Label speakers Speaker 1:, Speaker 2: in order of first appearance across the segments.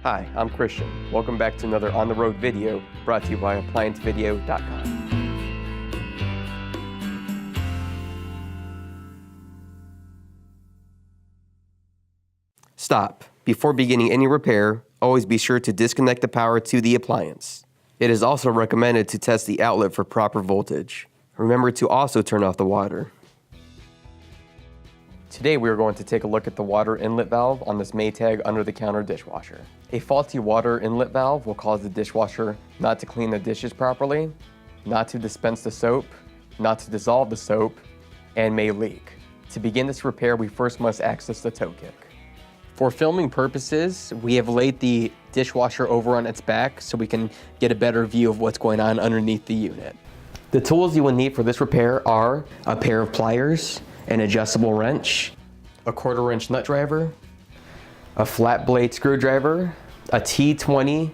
Speaker 1: Hi, I'm Christian. Welcome back to another On the Road video brought to you by ApplianceVideo.com. Stop. Before beginning any repair, always be sure to disconnect the power to the appliance. It is also recommended to test the outlet for proper voltage. Remember to also turn off the water. Today we are going to take a look at the water inlet valve on this Maytag under-the-counter dishwasher. A faulty water inlet valve will cause the dishwasher not to clean the dishes properly, not to dispense the soap, not to dissolve the soap, and may leak. To begin this repair, we first must access the toe kick. For filming purposes, we have laid the dishwasher over on its back so we can get a better view of what's going on underneath the unit. The tools you will need for this repair are a pair of pliers, an adjustable wrench, a 1/4-inch nut driver, a flat blade screwdriver, a T20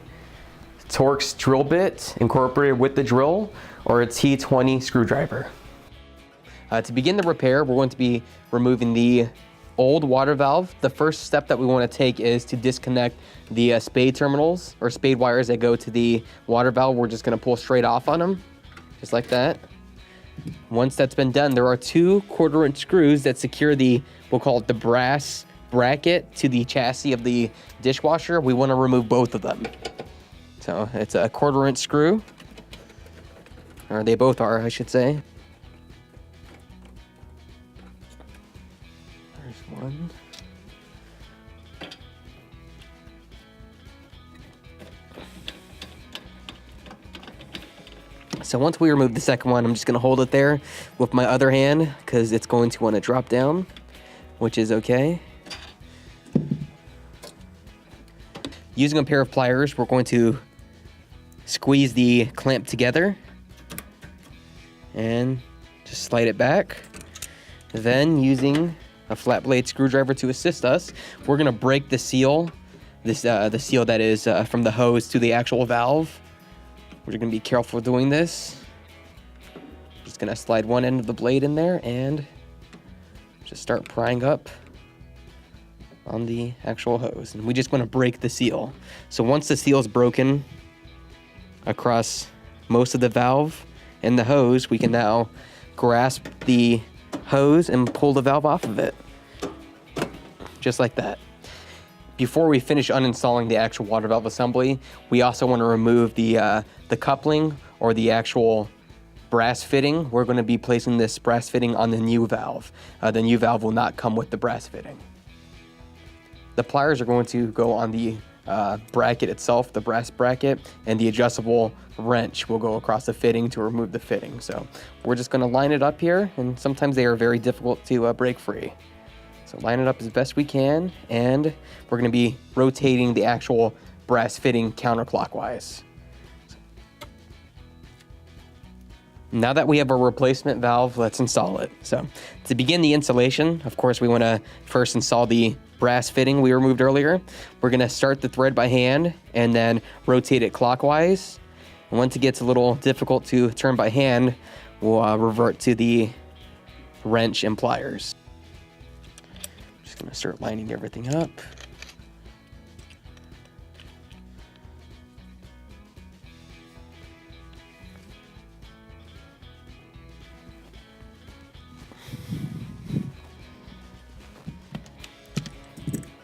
Speaker 1: Torx drill bit incorporated with the drill, or a T20 screwdriver. To begin the repair, we're going to be removing the old water valve. The first step that we want to take is to disconnect the spade terminals or spade wires that go to the water valve. We're just going to pull straight off on them, just like that. Once that's been done, there are 2 1/4-inch screws that secure the, we'll call it the brass bracket to the chassis of the dishwasher. We want to remove both of them. So it's a 1/4-inch screw, or they both are, I should say. There's one. So once we remove the second one, I'm just gonna hold it there with my other hand because it's going to want to drop down, which is okay. Using a pair of pliers, we're going to squeeze the clamp together and just slide it back. Then using a flat blade screwdriver to assist us, we're gonna break the seal, the seal that is from the hose to the actual valve. We're going to be careful doing this. Just going to slide one end of the blade in there and just start prying up on the actual hose. And we just want to break the seal. So once the seal is broken across most of the valve and the hose, we can now grasp the hose and pull the valve off of it. Just like that. Before we finish uninstalling the actual water valve assembly, we also want to remove the coupling or the actual brass fitting. We're going to be placing this brass fitting on the new valve. The new valve will not come with the brass fitting. The pliers are going to go on the bracket itself, the brass bracket, and the adjustable wrench will go across the fitting to remove the fitting. So we're just going to line it up here, and sometimes they are very difficult to break free. So line it up as best we can, and we're going to be rotating the actual brass fitting counterclockwise. Now that we have a replacement valve, let's install it. So to begin the installation, of course, we want to first install the brass fitting we removed earlier. We're going to start the thread by hand and then rotate it clockwise. And once it gets a little difficult to turn by hand, we'll revert to the wrench and pliers. Going to start lining everything up.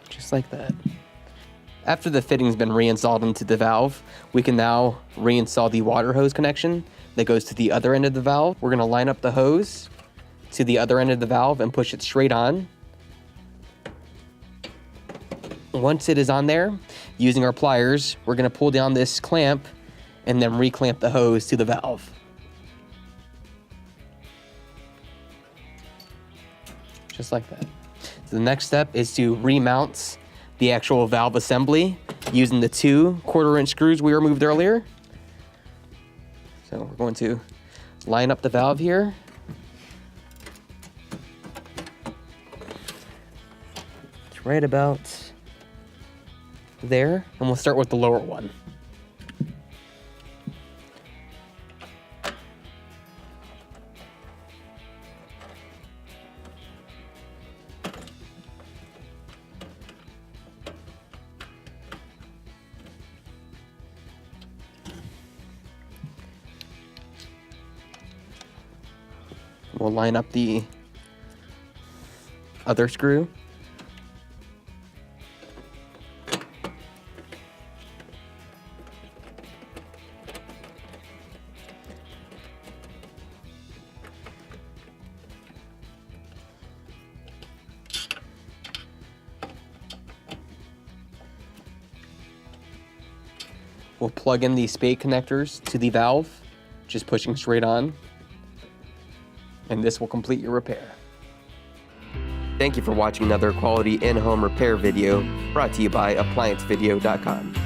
Speaker 1: Just like that. After the fitting's been reinstalled into the valve, we can now reinstall the water hose connection that goes to the other end of the valve. We're going to line up the hose to the other end of the valve and push it straight on. Once it is on there, using our pliers, we're going to pull down this clamp and then reclamp the hose to the valve. Just like that. So the next step is to remount the actual valve assembly using the 2 1/4-inch screws we removed earlier. So we're going to line up the valve here. It's right about there, and we'll start with the lower one. We'll line up the other screw. We'll plug in the spade connectors to the valve, just pushing straight on, and this will complete your repair. Thank you for watching another quality in-home repair video brought to you by ApplianceVideo.com.